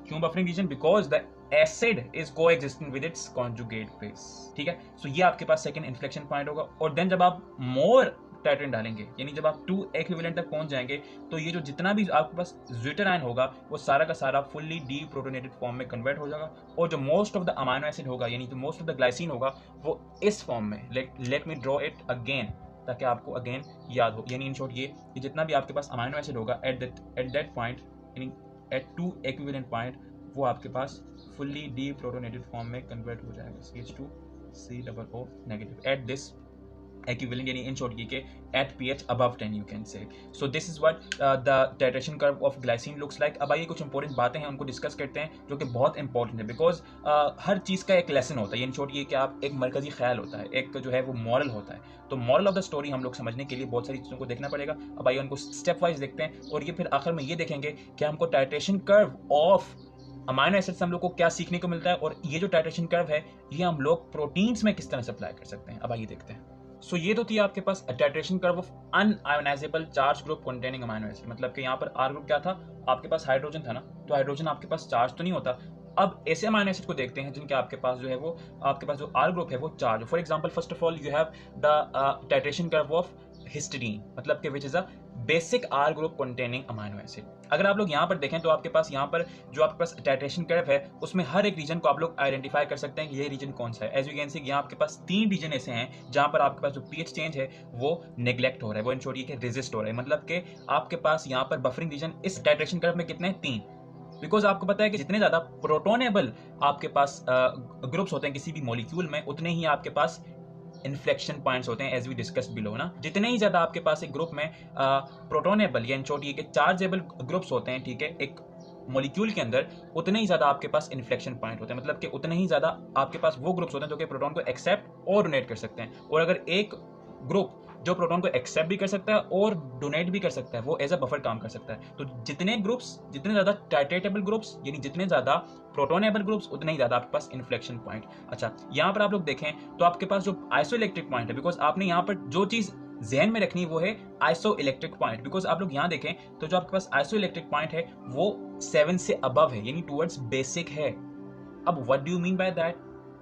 क्यों buffering region? Because the acid is coexisting with its conjugate base, ठीक है। सो ये आपके पास सेकंड इन्फ्लेक्शन पॉइंट होगा। और देन जब आप मोर टाइटेंट डालेंगे, यानी जब आप 2 इक्विवेलेंट तक पहुंच जाएंगे, तो ये जो जितना भी आपके पास ज्विटर आयन होगा वो सारा का सारा फुल्ली डीप्रोटोनेटेड फॉर्म में कन्वर्ट हो जाएगा। और जो most of the amino acid होगा, यानी जो मोस्ट ऑफ द ग्लाइसिन होगा, वो इस फॉर्म में, let me draw it again ताकि आपको अगेन याद हो। यानी इन शॉर्ट ये जितना भी आपके पास अमाइनो एसिड होगा एट दैट पॉइंट, यानी एट 2 इक्विवेलेंट पॉइंट, वो आपके पास फुल्ली डीप्रोटोनेटेड फॉर्म में कन्वर्ट हो जाएगा, CH2 C+O negative at this equivalent, यानी in short ये कि at pH above 10 you can say. So this is what the titration curve of glycine looks like. अब आइए कुछ इंपॉर्टेंट बातें हैं उनको डिस्कस करते हैं जो कि बहुत इंपॉर्टेंट है, बिकॉज हर चीज़ का एक लेसन होता है। इन शॉर्ट ये कि आप एक मरकजी ख्याल होता है, एक जो है वो मॉरल होता है। तो मॉरल ऑफ द स्टोरी हम लोग समझने के लिए बहुत सारी चीज़ों को देखना पड़ेगा। अब आइए उनको स्टेप वाइज देखते हैं, और ये फिर आखिर में ये देखेंगे कि हमको titration curve of amino acid से हम लोग को क्या सीखने को मिलता है और ये जो टाइट्रेशन कर्व है ये हम लोग प्रोटीन्स में किस तरह से अप्लाई कर सकते हैं, अब आइए देखते हैं। सो ये तो थी आपके पास titration curve of unionizable charge group containing amino acid, मतलब कि यहाँ पर आर ग्रुप क्या था, आपके पास हाइड्रोजन था ना, तो हाइड्रोजन आपके पास चार्ज तो नहीं होता। अब ऐसे अमाइनो एसिड को देखते हैं जिनके आपके पास जो है वो आपके पास जो आर ग्रुप है वो charge. For example first of all you have the titration curve of histidine, मतलब कि which is a basic R group containing amino acid. अगर आप लोग यहाँ पर देखें तो आपके पास यहाँ पर जो आपके पास टाइट्रेशन कर्व है उसमें हर एक रीजन को आप लोग आइडेंटिफाई कर सकते हैं कि ये रीजन कौन सा है। एज यू कैन सी यहाँ आपके पास 3 रीजन ऐसे हैं जहाँ पर आपके पास जो पीएच चेंज है वो नेग्लेक्ट हो रहा है, वो इन शॉर्ट ये रेजिस्ट हो रहा है, मतलब कि आपके पास यहाँ पर बफरिंग रीजन इस टाइट्रेशन कर्व में कितने हैं, 3। बिकॉज आपको पता है कि जितने ज्यादा प्रोटोनेबल आपके पास ग्रुप्स होते हैं किसी भी मॉलिक्यूल में उतने ही आपके पास इन्फ्लेक्शन पॉइंट्स होते हैं, एज वी डिस्कस बिलो ना। जितने ही ज्यादा आपके पास एक ग्रुप में प्रोटोनेबल या इन शॉर्ट ये चार्जेबल ग्रुप्स होते हैं, ठीक है, एक मॉलिक्यूल के अंदर, उतने ही ज्यादा आपके पास इन्फ्लेक्शन पॉइंट होते हैं, मतलब कि उतने ही ज्यादा आपके पास वो ग्रुप्स होते हैं जो कि प्रोटॉन को एक्सेप्ट और डोनेट कर सकते हैं। और अगर एक ग्रुप जो प्रोटॉन को एक्सेप्ट भी कर सकता है और डोनेट भी कर सकता है वो एज अ बफर काम कर सकता है। तो जितने ग्रुप्स, जितने ज्यादा टाइट्रेटेबल ग्रुप्स यानी जितने ज्यादा प्रोटोनेबल ग्रुप्स उतने ही ज्यादा आपके पास इन्फ्लेक्शन पॉइंट। अच्छा, यहाँ पर आप लोग देखें तो आपके पास जो आइसोइलेक्ट्रिक पॉइंट है, बिकॉज आपने यहाँ पर जो चीज जहन में रखनी वो है आइसो इलेक्ट्रिक पॉइंट, बिकॉज आप लोग यहाँ देखें तो जो आपके पास आइसो इलेक्ट्रिक पॉइंट है वो 7 से अबव है यानी टूवर्ड्स बेसिक है। अब what do you mean by that?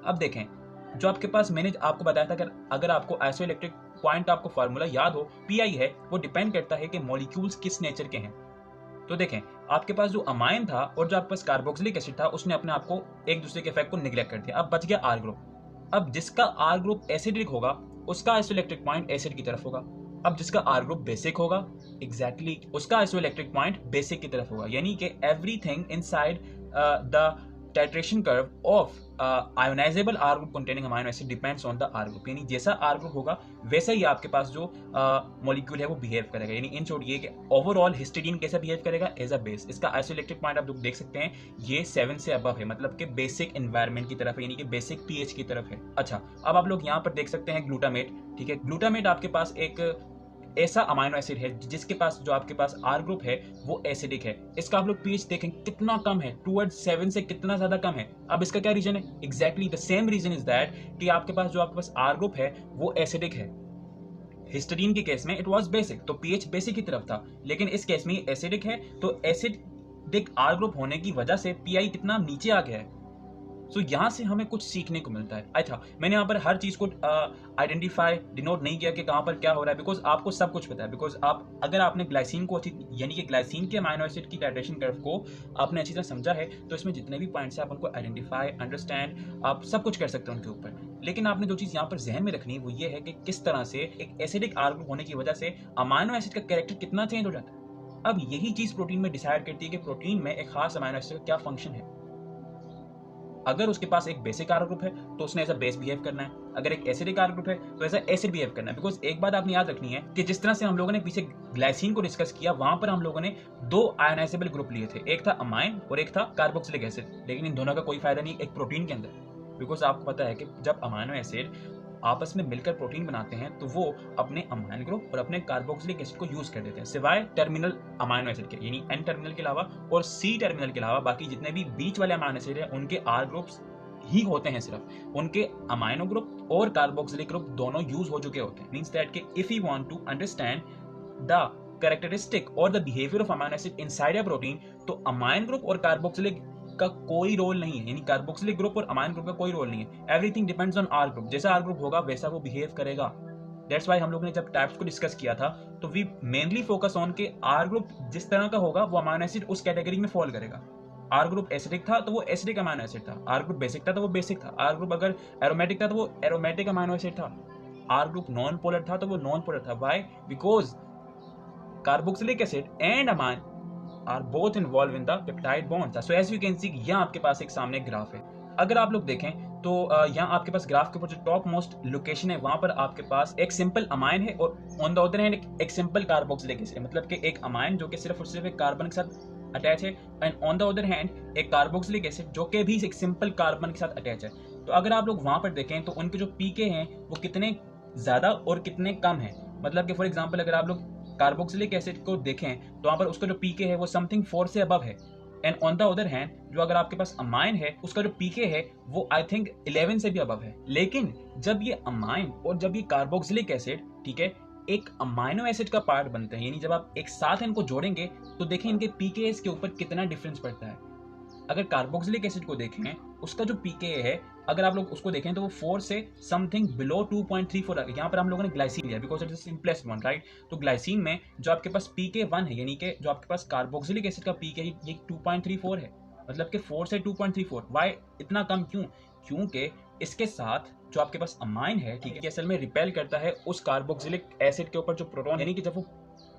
अब देखें जो आपके पास मैंने आपको बताया था कि अगर आपको आइसो इलेक्ट्रिक पॉइंट आपको फार्मूला याद हो, पीआई है, वो डिपेंड करता है कि मॉलिक्यूल्स किस नेचर के हैं। तो देखें आपके पास जो अमाइन था और जो आपके पास कार्बोक्सिलिक एसिड था उसने अपने आप को एक दूसरे के इफेक्ट को निग्लेक्ट कर दिया, अब बच गया आर ग्रुप। अब जिसका आर ग्रुप एसिडिक होगा उसका आइसोइलेक्ट्रिक पॉइंट एसिड की तरफ होगा। अब जिसका आर ग्रुप बेसिक होगा एग्जैक्टली उसका आइसोइलेक्ट्रिक पॉइंट बेसिक की तरफ होगा, यानी कि everything inside the titration curve of ionisable R group containing amino acid depends on the R group, यानी जैसा आर ग्रुप होगा वैसा ही आपके पास जो मॉलिक्यूल है वो बिहेव करेगा। यानी इन शॉर्ट ये कि ओवरऑल हिस्टीडीन कैसा बिहेव करेगा, एज अ बेस। इसका आइसोइलेक्ट्रिक पॉइंट आप लोग देख सकते हैं ये 7 से अबव है, मतलब कि बेसिक एनवायरनमेंट की तरफ है, यानी कि बेसिक पीएच की तरफ है। अच्छा, अब आप लोग यहाँ पर देख सकते हैं ग्लूटामेट, ठीक है। ग्लूटामेट आपके पास एक ऐसा अमाइनो एसिड है जिसके पास जो आपके पास आर ग्रुप है वो एसिडिक है। इसका आप लोग पीएच देखें कितना कम है, टुवर्ड्स 7 से कितना ज्यादा कम है। अब इसका क्या रीजन है? Exactly the same reason is that कि आपके पास जो आपके पास आर ग्रुप है वो एसिडिक है। हिस्टीडीन के केस में इट वाज बेसिक, तो पीएच बेसिक की तरफ था, लेकिन इस केस में एसिडिक है, तो एसिडिक आर ग्रुप होने की वजह से पीआई कितना नीचे आ गया है। सो यहाँ से हमें कुछ सीखने को मिलता है। अच्छा, मैंने यहाँ पर हर चीज को आइडेंटिफाई डिनोट नहीं किया कि कहाँ पर क्या हो रहा है, बिकॉज आपको सब कुछ पता है। बिकॉज आप अगर आपने ग्लाइसिन को अच्छी यानी कि ग्लाइसिन के अमाइनो एसिड की टाइट्रेशन कर्व को आपने अच्छी तरह समझा है तो इसमें जितने भी पॉइंट्स हैं आप उनको आइडेंटिफाई, अंडरस्टैंड, आप सब कुछ कर सकते हैं उनके ऊपर। लेकिन आपने जो चीज यहाँ पर जहन में रखनी है वो ये है कि किस तरह से एक एसिडिक आर ग्रुप होने की वजह से अमाइनो एसिड का कैरेक्टर कितना चेंज हो जाता है। अब यही चीज प्रोटीन में डिसाइड करती है कि प्रोटीन में एक खास अमाइनो एसिड का क्या फंक्शन है। अगर उसके पास एक बेसिक आर ग्रुप है तो उसने एज अ बेस बिहेव करना है, अगर एक एसिडिक आर ग्रुप है तो एज अ एसिड बिहेव करना है। बिकॉज एक बात आपने याद रखनी है कि जिस तरह से हम लोगों ने पीछे ग्लाइसिन को डिस्कस किया वहां पर हम लोगों ने 2 आयोनाइजेबल ग्रुप लिए थे, एक था अमाइन और एक था कार्बोक्सिलिक एसिड, लेकिन इन दोनों का कोई फायदा नहीं एक प्रोटीन के अंदर। बिकॉज आपको पता है कि जब अमाइनो एसिड आपस में मिलकर प्रोटीन बनाते हैं तो वो अपने अमाइन ग्रुप और अपने कार्बोक्सिलिक एसिड को यूज कर देते हैं, सिवाय टर्मिनल अमाइनो एसिड के, यानी एन टर्मिनल के अलावा और सी टर्मिनल के अलावा बाकी जितने भी बीच वाले अमाइनो एसिड है उनके आर ग्रुप्स ही होते हैं। सिर्फ उनके अमाइनो ग्रुप और कार्बोक्सिलिक ग्रुप दोनों यूज हो चुके होते हैं। मींस दैट कि if you want to understand the characteristic और the behaviour of amino acid inside a protein, तो अमाइन ग्रुप और कार्बोक्सिलिक का कोई रोल नहीं है, यानी कार्बोक्सिलिक ग्रुप और अमाइन ग्रुप का कोई रोल नहीं है। Everything depends on R group, जैसा आर ग्रुप होगा वैसा वो बिहेव करेगा। दैट्स व्हाई हम लोगों ने जब टाइप्स को डिस्कस किया था तो वी मेनली फोकस ऑन के आर ग्रुप जिस तरह का होगा वो अमाइनो एसिड उस कैटेगरी में फॉल करेगा। आर ग्रुप एसिडिक था तो वो एसिडिक अमाइनो एसिड था, आर ग्रुप बेसिक था तो वो बेसिक था, आर ग्रुप अगर एरोमेटिक था तो वो एरोमेटिक अमाइनो एसिड था, आर ग्रुप नॉन पोलर था तो वो नॉन पोलर था। Why? Because carboxylic acid and amine are both involve in the peptide bond था। So as you can see यहाँ आपके पास एक सामने ग्राफ है। अगर आप लोग देखें तो यहाँ आपके पास ग्राफ के ऊपर जो टॉप मोस्ट लोकेशन है वहां पर आपके पास एक सिंपल अमाइन है और ऑन द अदर हैंड एक सिंपल कार्बोक्सिलिक एसिड, मतलब कि एक अमाइन जो कि सिर्फ और सिर्फ एक कार्बन के साथ अटैच है and on the other hand एक कार्बोक्सिलिक एसिड जो कि भी एक सिंपल कार्बन के साथ अटैच है। तो अगर आप लोग वहां पर देखें तो उनके जो पीके हैं वो कितने ज्यादा और कितने कम है। मतलब कि फॉर एग्जांपल अगर आप लोग कार्बोक्सिलिक एसिड को देखें तो वहां पर उसका जो पीके है वो समथिंग 4 से अबव है, and on the other hand जो अगर आपके पास अमाइन है उसका जो पीके है वो आई थिंक 11 से भी अबव है। लेकिन जब ये अमाइन और जब ये कार्बोक्सिलिक एसिड, ठीक है, एक अमाइनो एसिड का पार्ट बनते हैं, यानी जब आप एक साथ इनको जोड़ेंगे तो देखें इनके पीकेएस के ऊपर कितना डिफरेंस पड़ता है। अगर कार्बोक्सिलिक एसिड को देखें उसका जो पीके है, अगर आप लोग उसको देखें तो वो 4 से समथिंग बिलो 2.34 आ गया। यहाँ पर हम लोगों ने ग्लाइसिन लिया because it is simplest one, right. तो ग्लाइसिन में जो आपके पास पीके 1 है, यानी कि जो आपके पास कार्बोक्सिलिक एसिड का पीके है ये 2.34 है, मतलब कि 4 से 2.34। वाई इतना कम क्यों? क्योंकि इसके साथ जो आपके पास अमाइन है, ठीक है, असल में रिपेल करता है उस कार्बोक्सिलिक एसिड के ऊपर जो प्रोटॉन, यानी कि जब वो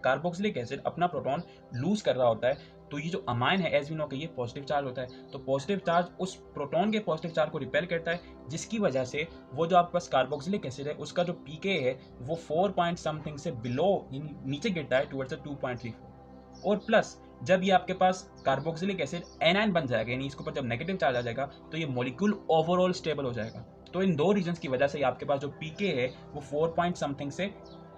कार्बोक्सिलिक एसिड अपना प्रोटॉन लूज कर रहा होता है तो ये जो अमाइन है एज वी नो कि ये पॉजिटिव चार्ज होता है, तो पॉजिटिव चार्ज उस प्रोटॉन के पॉजिटिव चार्ज को रिपेल करता है, जिसकी वजह से वो जो आपके पास कार्बोक्सिलिक एसिड है उसका जो पीके है वो 4 पॉइंट समथिंग से बिलो नीचे गिरता है टुवर्ड्स 2.34। और प्लस जब ये आपके पास कार्बोक्सिलिक एसिड एनाइन बन जाएगा, यानी इसके ऊपर जब नेगेटिव चार्ज आ जाएगा तो ये मॉलिक्यूल ओवरऑल स्टेबल हो जाएगा। तो इन दो रीजंस की वजह से आपके पास जो पीके है वो 4 पॉइंट समथिंग से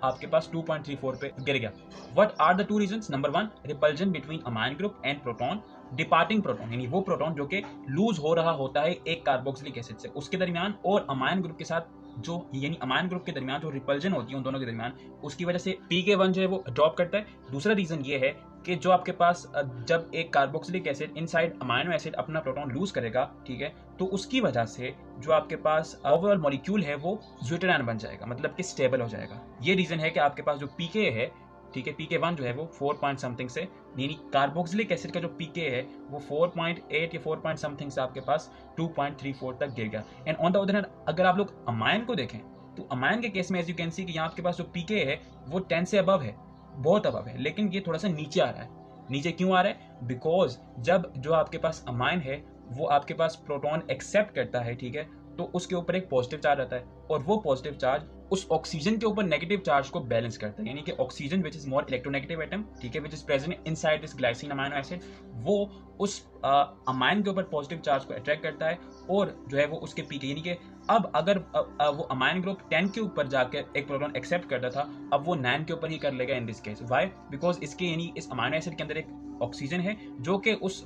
आपके पास 2.34 पे गिर गया। What are the two reasons? Number 1, repulsion between amine group and proton, departing proton, यानी वो प्रोटॉन जो कि लूज हो रहा होता है एक कार्बोक्सिलिक एसिड से उसके दरमियान, और अमाइन ग्रुप के साथ जो, यानी अमाइन ग्रुप के दरमियान जो रिपल्जन होती है उन दोनों के दरमियान, उसकी वजह से pK1 जो है वो ड्रॉप करता है। दूसरा रीजन ये है कि जो आपके पास जब एक carboxylic acid inside amino acid अपना प्रोटॉन लूज करेगा, ठीक है, तो उसकी वजह से जो आपके पास ओवरऑल मॉलिक्यूल है वो ड्यूटेरान बन जाएगा, मतलब कि स्टेबल हो जाएगा। ये रीजन है कि आपके पास जो पीके है, ठीक है, pK1 जो है वो 4 पॉइंट समथिंग से, यानी कार्बोक्सिलिक एसिड का जो पीके है वो 4.8 या 4 पॉइंट समथिंग से आपके पास 2.34 तक गिर गया। And on the other hand अगर आप लोग अमाइन को देखें तो अमाइन के केस में एज यू कैन सी कि यहाँ आपके पास जो पीके है वो 10 से अबव है, बहुत अबव है, लेकिन ये थोड़ा सा नीचे आ रहा है। नीचे क्यों आ रहा है? बिकॉज जब जो आपके पास अमाइन है वो आपके पास प्रोटॉन एक्सेप्ट करता है, ठीक है, तो उसके ऊपर एक पॉजिटिव चार्ज आता है और वो पॉजिटिव चार्ज उस ऑक्सीजन के ऊपर नेगेटिव चार्ज को बैलेंस करता है, यानी कि oxygen which is more electronegative atom, ठीक है, which is present inside this glycine amino acid, वो उस अमाइन के ऊपर पॉजिटिव चार्ज को अट्रैक्ट करता है और जो है वो उसके पीके, यानी कि अब अगर वो अमाइन ग्रुप 10 के ऊपर जाकर एक प्रोटॉन एक्सेप्ट करता था, अब वो 9 के ऊपर ही कर लेगा in this case. Why? Because इसके, यानी इस अमाइनो एसिड के अंदर एक ऑक्सीजन है जो कि उस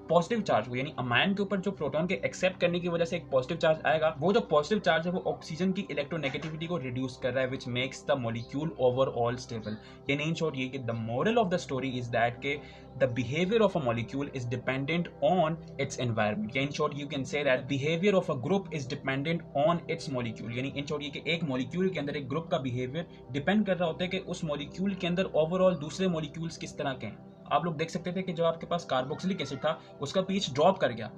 पॉजिटिव चार्ज को, यानी अमाइन के ऊपर जो प्रोटॉन के एक्सेप्ट करने की वजह से एक पॉजिटिव चार्ज आएगा, वो जो पॉजिटिव चार्ज है वो ऑक्सीजन की इलेक्ट्रोनेगेटिविटी को रिड्यूस कर रहा है, which makes the molecule overall stable. यानी इन शॉर्ट ये कि the moral of the story is that के the behaviour of a molecule is dependent on its environment. In short you can say that behaviour of a group is dependent on its molecule, यानी in short ये कि एक molecule के अंदर एक group का behaviour depend कर रहा होता है कि उस मॉलिक्यूल के अंदर ओवरऑल दूसरे मॉलिक्यूल्स किस तरह के हैं। आप लोग देख सकते थे कि जो आपके पास कार्बोक्सिलिक एसिड था उसका पीएच ड्रॉप कर गया,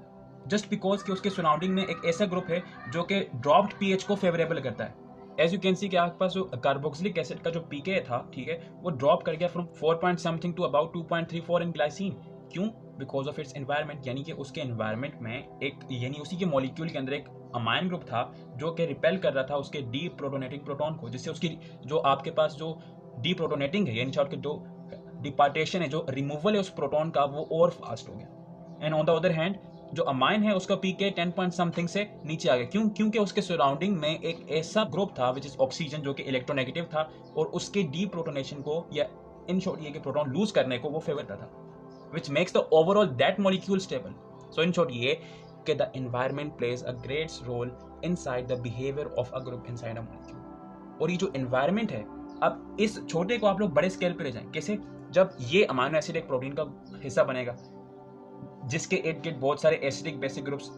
जस्ट बिकॉज कि उसके सराउंडिंग में एक ऐसा ग्रुप है जो कि ड्रॉप्ड पीएच को फेवरेबल करता है। एज यू कैन सी कि आपके पास जो कार्बोक्सिलिक एसिड का जो पीके था, ठीक है, वो ड्रॉप कर गया from 4 point something to about 2.34 in glycine. क्यों? बिकॉज ऑफ इट्स एनवायरमेंट, यानी कि उसके एनवायरमेंट में एक, यानी उसी के मॉलिक्यूल के अंदर एक अमाइन ग्रुप था जो कि रिपेल कर रहा था उसके डी प्रोटोनेटिंग प्रोटॉन को, जिससे उसकी जो आपके पास जो डी प्रोटोनेटिंग है, यानी शॉर्ट के जो डिपार्टेशन है, जो रिमूवल है उस प्रोटॉन का, वो और फास्ट हो गया। And on the other hand जो अमाइन है उसका पीके 10 पॉइंट समथिंग से नीचे आ गया। क्यों? क्योंकि उसके सराउंडिंग में एक ऐसा ग्रुप था विच इज ऑक्सीजन जो कि इलेक्ट्रोनेगेटिव था और उसके डी प्रोटोनेशन को, या इन शॉर्ट ये कि प्रोटॉन लूज करने को वो फेवर करता था, which makes the overall that molecule stable. So in short ये कि the environment plays a great role inside the behaviour of a group inside a molecule. और ये जो एनवायरमेंट है, अब इस छोटे को आप लोग बड़े स्केल पे ले जाएं। कैसे? जब ये अमाइनो एसिड एक प्रोटीन का हिस्सा बनेगा जिसके इर्द गिर्द बहुत सारे एसिडिक बेसिक ग्रुप्स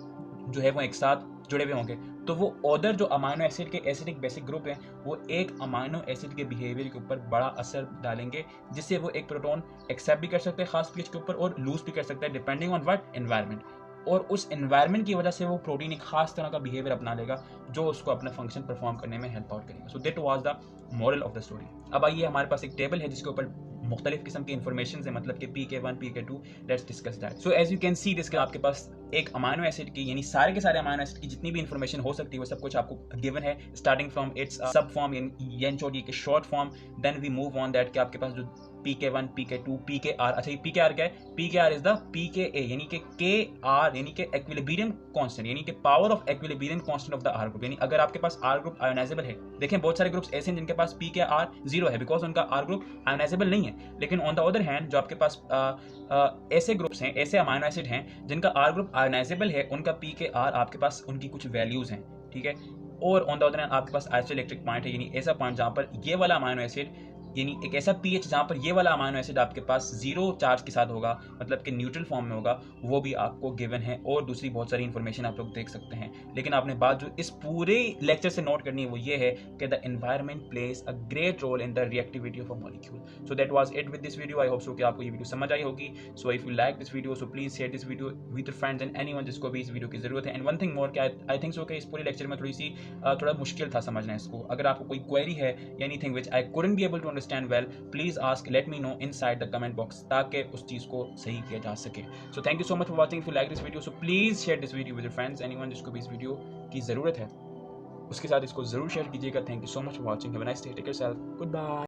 जो है वो एक साथ जुड़े हुए होंगे, तो वो अदर जो अमाइनो एसिड के एसिडिक बेसिक ग्रुप हैं वो एक अमाइनो एसिड के बिहेवियर के ऊपर बड़ा असर डालेंगे, जिससे वो एक प्रोटॉन एक्सेप्ट भी कर सकते हैं खास पीएच के ऊपर और लूज भी कर सकता है डिपेंडिंग ऑन व्हाट एनवायरमेंट। और उस एनवायरमेंट की वजह से वो प्रोटीन एक खास तरह का बिहेवियर अपना लेगा जो उसको अपना फंक्शन परफॉर्म करने में हेल्प आउट करेगा। सो that was the moral of the story. अब आइए हमारे पास एक टेबल है जिसके ऊपर मुख्तलिफ किस्म की इन्फॉर्मेशन है, मतलब कि pK1 pK2, let's discuss that. So as you can see this, आपके पास एक अमाइनो एसिड की, यानी सारे के सारे अमाइनो एसिड की जितनी भी इन्फॉर्मेशन हो सकती है वो सब कुछ आपको गिवन है, starting from its sub form, यानी शॉर्ट ये short form, then we move on that कि आपके पास जो PK1, PK2, PKR। अच्छा ये PKR क्या है? PKR इज द PKA यानी कि KR यानी कि इक्विलिब्रियम कांस्टेंट यानी कि power of equilibrium constant of the R group. यानी अगर आपके पास R ग्रुप आयोनाइजेबल है, देखें बहुत सारे ग्रुप्स ऐसे हैं जिनके पास PKR 0 है बिकॉज उनका R ग्रुप आयोनाइजेबल नहीं है। लेकिन ऑन द अदर हैंड जो आपके पास ऐसे ग्रुप्स हैं, ऐसे अमाइनो एसिड हैं जिनका R ग्रुप आयोनाइजेबल है, उनका PKR आपके पास उनकी कुछ वैल्यूज हैं, ठीक है। और ऑन द अदर हैंड आपके पास आइसोइलेक्ट्रिक पॉइंट है, यानी ऐसा पॉइंट जहां पर ये वाला अमाइनो एसिड यानी एक ऐसा पीएच जहां पर ये वाला अमाइनो एसिड आपके पास 0 चार्ज के साथ होगा, मतलब कि न्यूट्रल फॉर्म में होगा, वो भी आपको गिवन है। और दूसरी बहुत सारी इंफॉर्मेशन आप लोग देख सकते हैं। लेकिन आपने बात जो इस पूरे लेक्चर से नोट करनी है वो ये है कि the environment plays a great role in the reactivity of a molecule. So that was it with this video. I hope so कि आपको ये वीडियो समझ आई होगी। So if you like this video so please share this video with your friends and anyone जिसको भी इस वीडियो की जरूरत है। And one thing more, I think so कि इस पूरे लेक्चर में थोड़ा मुश्किल था समझना इसको। अगर आपको कोई क्वेरी है या anything which I couldn't be able to understand well, please ask, let me know inside the comment box ताकि उस चीज को सही किया जा सके। So thank you so much for watching. If you like this video so please share this video with your friends, anyone जिसको भी इस वीडियो की जरूरत है उसके साथ इसको जरूर शेयर कीजिएगा। Thank you so much for watching. Have a nice day, take care yourself, good bye.